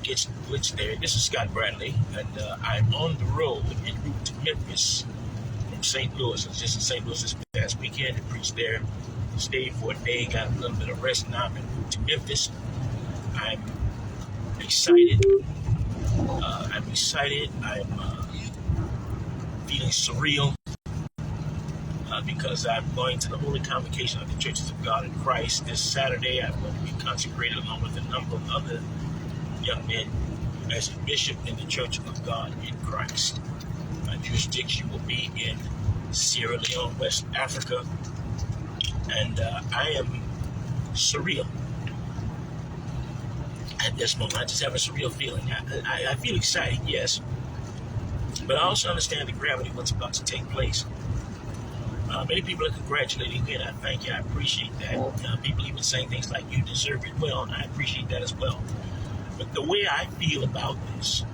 gets glitched there. This is Scott Bradley, and I'm on the road en route to Memphis from St. Louis. I was just in St. Louis this past weekend and preached there. Stayed for a day, got a little bit of rest. Now I'm en route to Memphis. I'm excited. I'm feeling surreal because I'm going to the Holy Convocation of the Churches of God in Christ this Saturday. I'm going to be consecrated along with a number of other young men as a bishop in the Church of God in Christ. My jurisdiction will be in Sierra Leone, West Africa, and I am surreal at this moment. I just have a surreal feeling. I feel excited, yes, but I also understand the gravity of what's about to take place. Many people are congratulating me, and I thank you. I appreciate that. People even saying things like, you deserve it. Well, I appreciate that as well. But the way I feel about this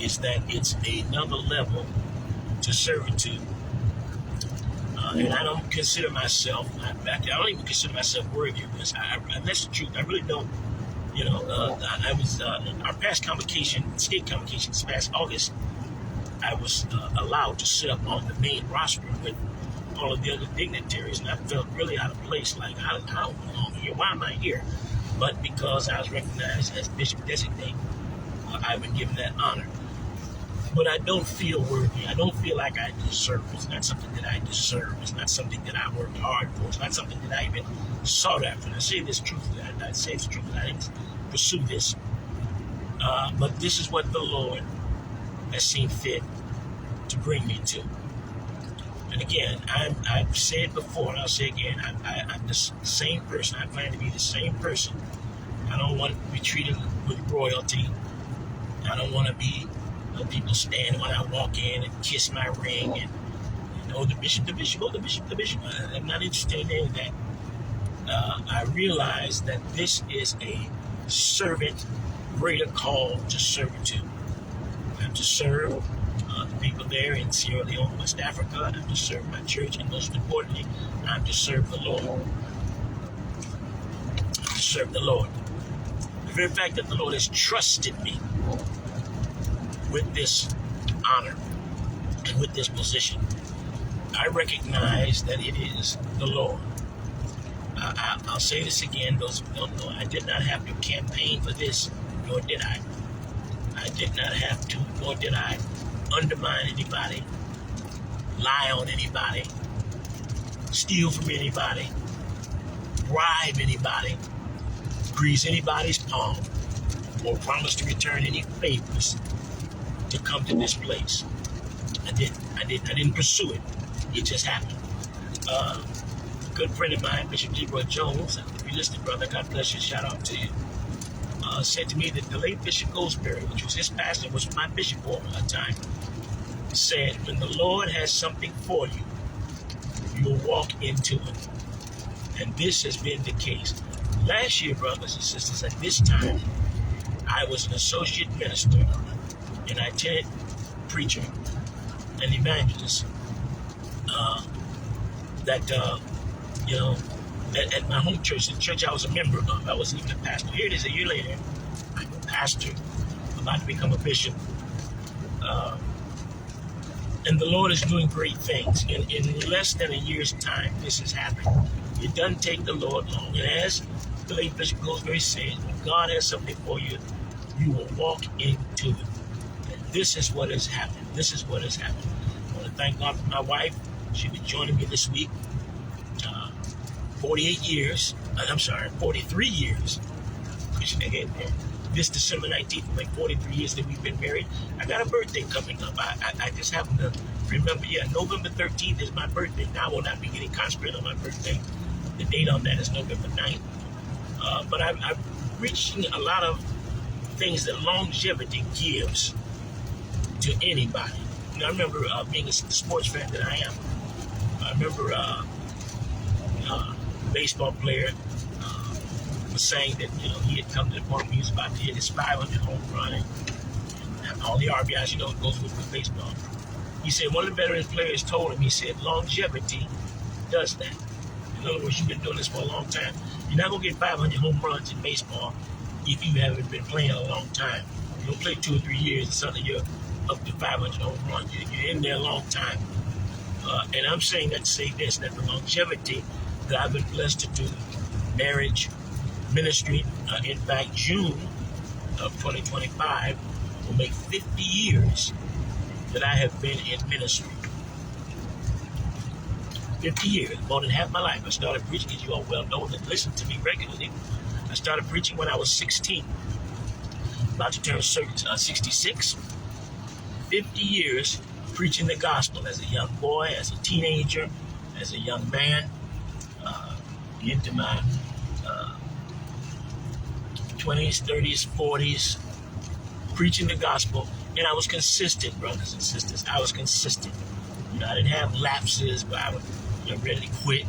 is that it's another level to servitude. And I don't consider myself, I don't even consider myself worthy of this. That's the truth. I really don't. I was, our past convocation, state convocation this past August, I was allowed to sit up on the main roster with all of the other dignitaries, and I felt really out of place, like, I don't belong here. Why am I here? But because I was recognized as Bishop Designate, I've been given that honor. But I don't feel worthy. I don't feel like I deserve it. It's not something that I deserve. It's not something that I worked hard for. It's not something that I even sought after. And I say this truthfully. I say it's truthfully. I didn't pursue this. But this is what the Lord has seen fit to bring me to. And again, I've said before, and I'll say again, I'm the same person. I plan to be the same person. I don't want to be treated with royalty. I don't want to be people stand when I walk in and kiss my ring and, the bishop, the bishop. I'm not interested in any of that. I realize that this is a servant greater call to servitude. I'm to serve the people there in Sierra Leone, West Africa. I'm to serve my church, and most importantly, I'm to serve the Lord. To serve the Lord. The very fact that the Lord has trusted me with this honor and with this position, I recognize that it is the Lord. I'll say this again, those who don't know, I did not have to campaign for this, nor did I. I did not have to, nor did I undermine anybody, lie on anybody, steal from anybody, bribe anybody, grease anybody's palm, or promise to return any favors to come to this place. I didn't pursue it. It just happened. A good friend of mine, Bishop Leroy Jones, if you listen, brother, God bless you, shout out to you, said to me that the late Bishop Goldsberry, which was his pastor, was my bishop for a time, said, when the Lord has something for you, you'll walk into it. And this has been the case. Last year, brothers and sisters, at this time, I was an associate minister, an itinerant preacher, an evangelist, at my home church, the church I was a member of. I wasn't even a pastor. Here it is a year later. I'm a pastor, about to become a bishop. And the Lord is doing great things. In less than a year's time, this has happened. It doesn't take the Lord long. And as the late Bishop Goldsberry said, when God has something for you, you will walk into it. And this is what has happened. This is what has happened. I want to thank God for my wife. She'll be joining me this week. 43 years. This December 19th will make 43 years that we've been married. I got a birthday coming up. I just happen to remember, November 13th is my birthday. Now I will not be getting consecrated on my birthday. The date on that is November 9th. But I'm reaching a lot of things that longevity gives to anybody. I remember being the sports fan that I am. I remember a baseball player was saying that he had come to the point where he was about to hit his 500 home run and all the RBIs it goes with baseball. He said one of the veteran players told him, he said, longevity does that. In other words, you've been doing this for a long time. You're not going to get 500 home runs in baseball if you haven't been playing a long time. You don't play 2 or 3 years, and suddenly you're up to 500 home runs. You're in there a long time. And I'm saying that to say this, that the longevity that I've been blessed to do, marriage, ministry, in fact, June of 2025 will make 50 years that I have been in ministry. 50 years, more than half my life. I started preaching, as you all well know that listen to me regularly. I started preaching when I was 16, about to turn 66. 50 years preaching the gospel as a young boy, as a teenager, as a young man, into my 20s, 30s, 40s, preaching the gospel. And I was consistent, brothers and sisters. I was consistent. I didn't have lapses where I was ready to quit.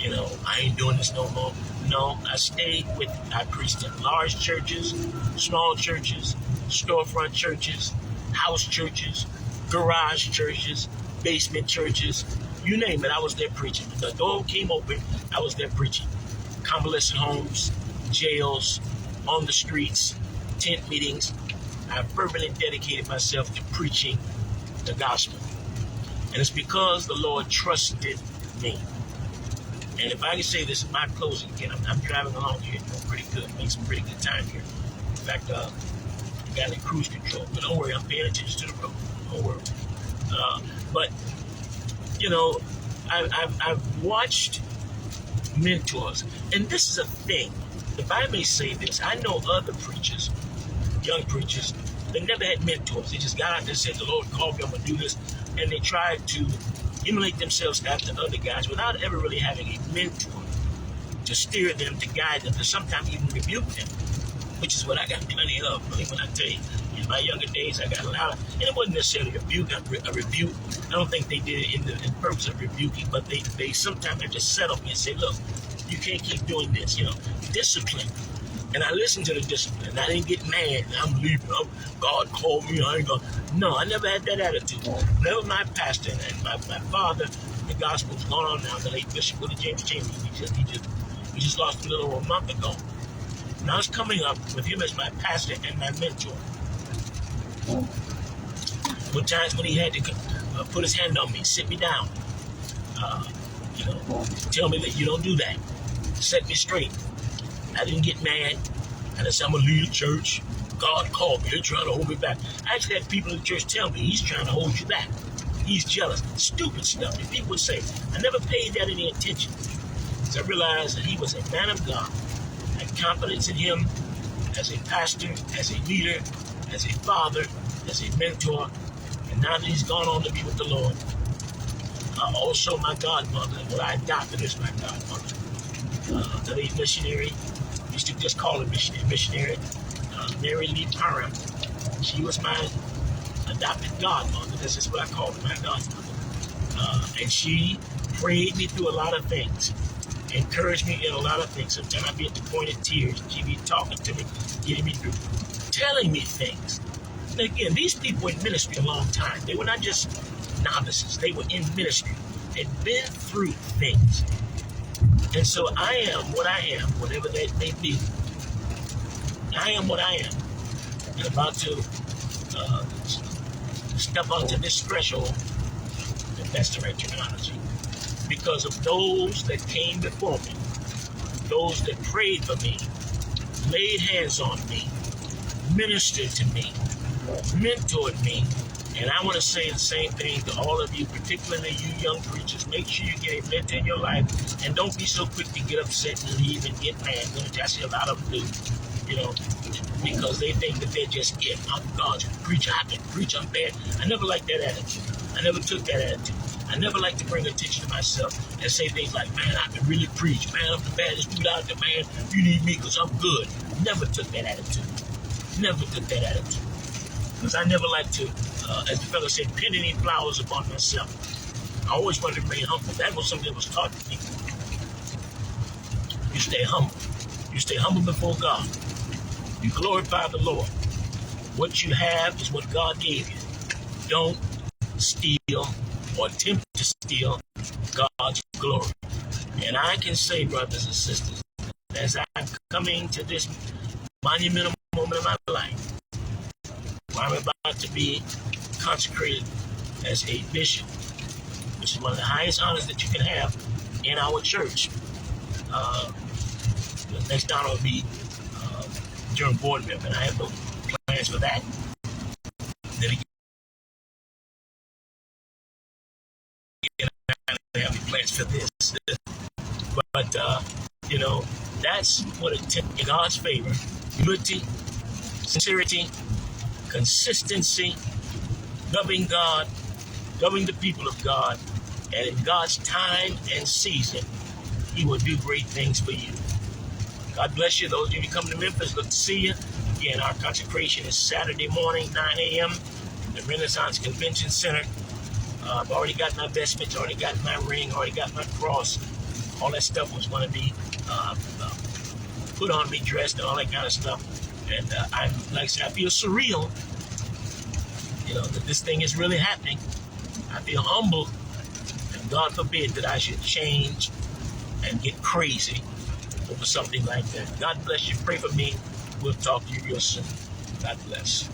And, I ain't doing this no more. No, I stayed with, I preached in large churches, small churches, storefront churches, house churches, garage churches, basement churches, you name it, I was there preaching. The door came open, I was there preaching. Convalescent homes, jails, on the streets, tent meetings. I fervently dedicated myself to preaching the gospel. And it's because the Lord trusted me. And if I can say this in my closing again, I'm driving along here, doing pretty good, making some pretty good time here. In fact, I got in cruise control, but don't worry, I'm paying attention to the road. Don't worry. But I've watched mentors, and this is a thing. If I may say this, I know other preachers, young preachers, they never had mentors. They just got out there and said, the Lord called me, I'm going to do this. And they tried to emulate themselves after other guys without ever really having a mentor to steer them, to guide them, to sometimes even rebuke them, which is what I got plenty of. Really, when I tell you, in my younger days, I got a lot of, and it wasn't necessarily a rebuke. I don't think they did it in purpose of rebuking, but they sometimes just settled me and said, look, you can't keep doing this, discipline. And I listened to the discipline, and I didn't get mad. I'm leaving. God called me. I ain't gonna. No, I never had that attitude. Never my pastor and my father. The gospel's gone on now. The late Bishop Willie James Chambers. We just lost a little over a month ago. And I was coming up with him as my pastor and my mentor. There were times when he had to put his hand on me, sit me down, tell me that you don't do that, set me straight. I didn't get mad. And I said, I'm going to leave the church. God called me. They're trying to hold me back. I actually had people in the church tell me, he's trying to hold you back. He's jealous. Stupid stuff. And people would say, I never paid that any attention. So I realized that he was a man of God. I had confidence in him as a pastor, as a leader, as a father, as a mentor. And now that he's gone on to be with the Lord, also my godmother, what I adopted as my godmother, the late missionary, used to just call her missionary, Mary Lee Parham. She was my adopted godmother. That's just what I called her, my godmother. And she prayed me through a lot of things, encouraged me in a lot of things. Sometimes I'd be at the point of tears. She'd be talking to me, getting me through, telling me things. And again, these people were in ministry a long time. They were not just novices. They were in ministry. They'd been through things. And so I am what I am, whatever that may be. I am what I am. And about to step onto this threshold, if that's the right terminology, because of those that came before me, those that prayed for me, laid hands on me, ministered to me, mentored me. And I want to say the same thing to all of you, particularly you young preachers. Make sure you get a mentor in your life, and don't be so quick to get upset and leave and get mad. Which I see a lot of them do, because they think that they're just it. I'm God's preacher. I can preach. I'm bad. I never liked that attitude. I never took that attitude. I never like to bring attention to myself and say things like, man, I can really preach. Man, I'm the baddest dude out there, man. You need me because I'm good. Never took that attitude. Never took that attitude. Because I never like to, as the fellow said, pin any flowers upon myself. I always wanted to remain humble. That was something that was taught to me. You stay humble. You stay humble before God. You glorify the Lord. What you have is what God gave you. Don't steal or attempt to steal God's glory. And I can say, brothers and sisters, as I'm coming to this monumental moment of my life, where I'm about to be consecrated as a bishop, which is one of the highest honors that you can have in our church. The next honor will be during board member, and I have no plans for that. Then again, I don't have any plans for this. But that's what it takes in God's favor: humility, sincerity, consistency, loving God, loving the people of God, and in God's time and season, He will do great things for you. God bless you. Those of you who come to Memphis, good to see you. Again, our consecration is Saturday morning, 9 a.m. the Renaissance Convention Center. I've already got my vestments, already got my ring, already got my cross. All that stuff was going to be put on me, dressed, and all that kind of stuff. And I feel surreal, that this thing is really happening. I feel humble, and God forbid that I should change and get crazy over something like that. God bless you. Pray for me. We'll talk to you real soon. God bless.